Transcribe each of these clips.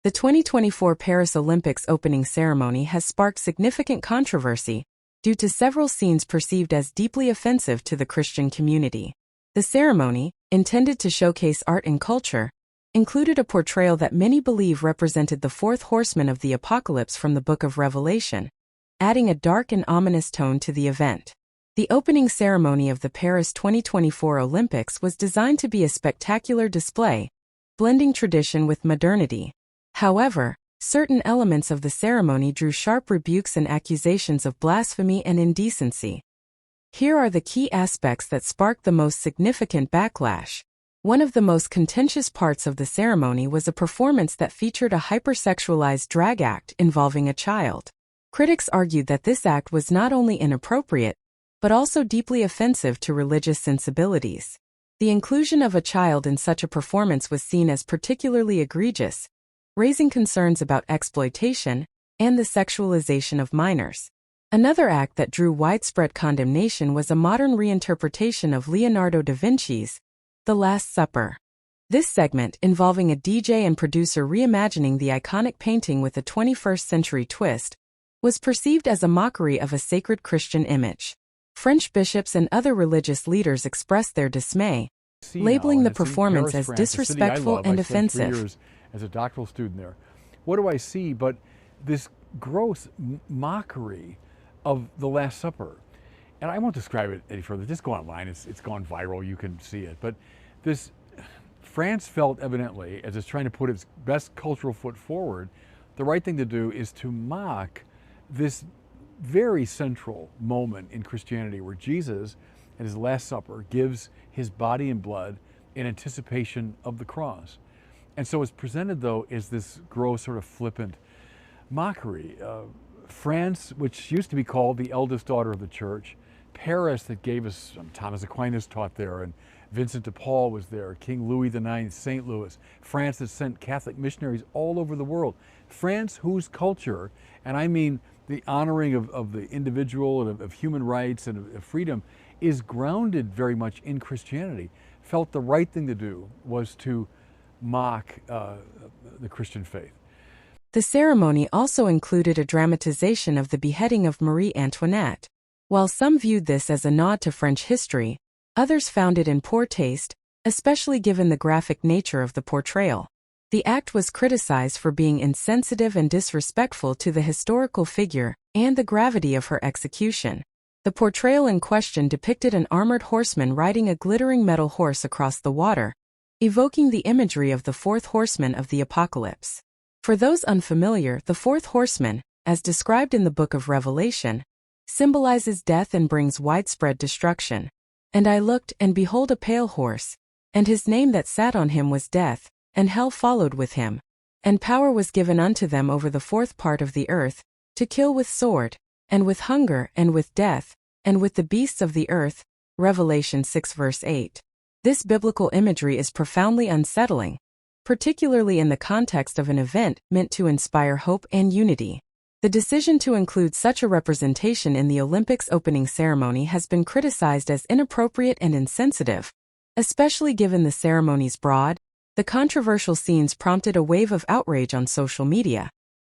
The 2024 Paris Olympics opening ceremony has sparked significant controversy due to several scenes perceived as deeply offensive to the Christian community. The ceremony, intended to showcase art and culture, included a portrayal that many believe represented the fourth horseman of the apocalypse from the Book of Revelation, adding a dark and ominous tone to the event. The opening ceremony of the Paris 2024 Olympics was designed to be a spectacular display, blending tradition with modernity. However, certain elements of the ceremony drew sharp rebukes and accusations of blasphemy and indecency. Here are the key aspects that sparked the most significant backlash. One of the most contentious parts of the ceremony was a performance that featured a hypersexualized drag act involving a child. Critics argued that this act was not only inappropriate, but also deeply offensive to religious sensibilities. The inclusion of a child in such a performance was seen as particularly egregious, raising concerns about exploitation and the sexualization of minors. Another act that drew widespread condemnation was a modern reinterpretation of Leonardo da Vinci's The Last Supper. This segment, involving a DJ and producer reimagining the iconic painting with a 21st-century twist, was perceived as a mockery of a sacred Christian image. French bishops and other religious leaders expressed their dismay, labeling the performance as disrespectful and offensive. I spent 3 years as a doctoral student there. What do I see but this gross mockery of the Last Supper? And I won't describe it any further. Just go online. It's gone viral. You can see it. But France felt evidently, as it's trying to put its best cultural foot forward, the right thing to do is to mock this very central moment in Christianity where Jesus, at his Last Supper, gives his body and blood in anticipation of the cross. And so it's presented, though, as this gross, sort of flippant mockery. France, which used to be called the eldest daughter of the church, Paris, that gave us, Thomas Aquinas taught there, and Vincent de Paul was there, King Louis IX, St. Louis, France that sent Catholic missionaries all over the world. France, whose culture, and I mean the honoring of the individual and of human rights and of freedom, is grounded very much in Christianity, felt the right thing to do was to mock the Christian faith. The ceremony also included a dramatization of the beheading of Marie Antoinette. While some viewed this as a nod to French history, others found it in poor taste, especially given the graphic nature of the portrayal. The act was criticized for being insensitive and disrespectful to the historical figure and the gravity of her execution. The portrayal in question depicted an armored horseman riding a glittering metal horse across the water, evoking the imagery of the fourth horseman of the apocalypse. For those unfamiliar, the fourth horseman, as described in the Book of Revelation, symbolizes death and brings widespread destruction. And I looked, and behold a pale horse, and his name that sat on him was Death, and hell followed with him. And power was given unto them over the fourth part of the earth, to kill with sword, and with hunger, and with death, and with the beasts of the earth. Revelation 6 verse 8. This biblical imagery is profoundly unsettling, particularly in the context of an event meant to inspire hope and unity. The decision to include such a representation in the Olympics opening ceremony has been criticized as inappropriate and insensitive, especially given the ceremony's broad. The controversial scenes prompted a wave of outrage on social media,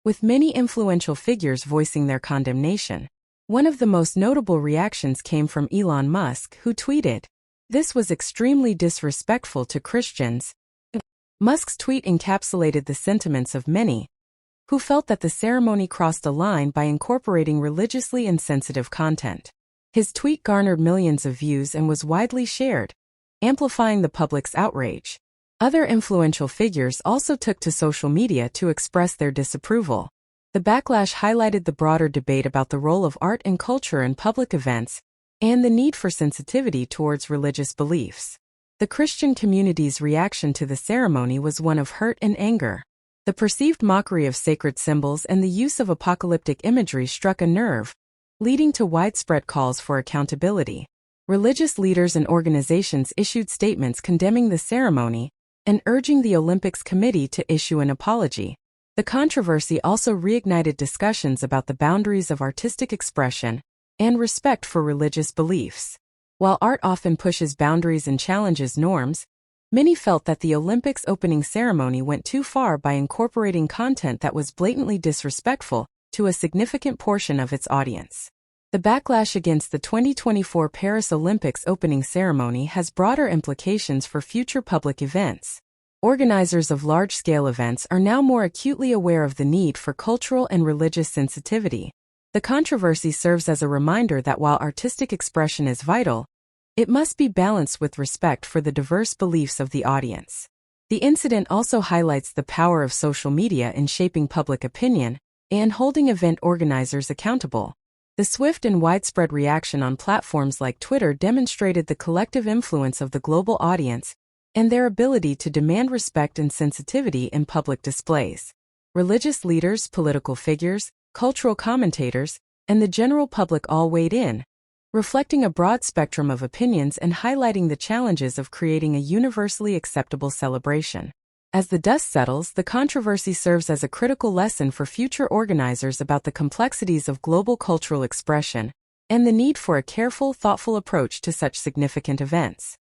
with many influential figures voicing their condemnation. One of the most notable reactions came from Elon Musk, who tweeted, "This was extremely disrespectful to Christians." Musk's tweet encapsulated the sentiments of many who felt that the ceremony crossed a line by incorporating religiously insensitive content. His tweet garnered millions of views and was widely shared, amplifying the public's outrage. Other influential figures also took to social media to express their disapproval. The backlash highlighted the broader debate about the role of art and culture in public events and the need for sensitivity towards religious beliefs. The Christian community's reaction to the ceremony was one of hurt and anger. The perceived mockery of sacred symbols and the use of apocalyptic imagery struck a nerve, leading to widespread calls for accountability. Religious leaders and organizations issued statements condemning the ceremony and urging the Olympics Committee to issue an apology. The controversy also reignited discussions about the boundaries of artistic expression and respect for religious beliefs. While art often pushes boundaries and challenges norms, Many felt that the Olympics opening ceremony went too far by incorporating content that was blatantly disrespectful to a significant portion of its audience. The backlash against the 2024 Paris Olympics opening ceremony has broader implications for future public events. Organizers of large-scale events are now more acutely aware of the need for cultural and religious sensitivity. The controversy serves as a reminder that while artistic expression is vital, it must be balanced with respect for the diverse beliefs of the audience. The incident also highlights the power of social media in shaping public opinion and holding event organizers accountable. The swift and widespread reaction on platforms like Twitter demonstrated the collective influence of the global audience and their ability to demand respect and sensitivity in public displays. Religious leaders, political figures, cultural commentators, and the general public all weighed in, reflecting a broad spectrum of opinions and highlighting the challenges of creating a universally acceptable celebration. As the dust settles, the controversy serves as a critical lesson for future organizers about the complexities of global cultural expression and the need for a careful, thoughtful approach to such significant events.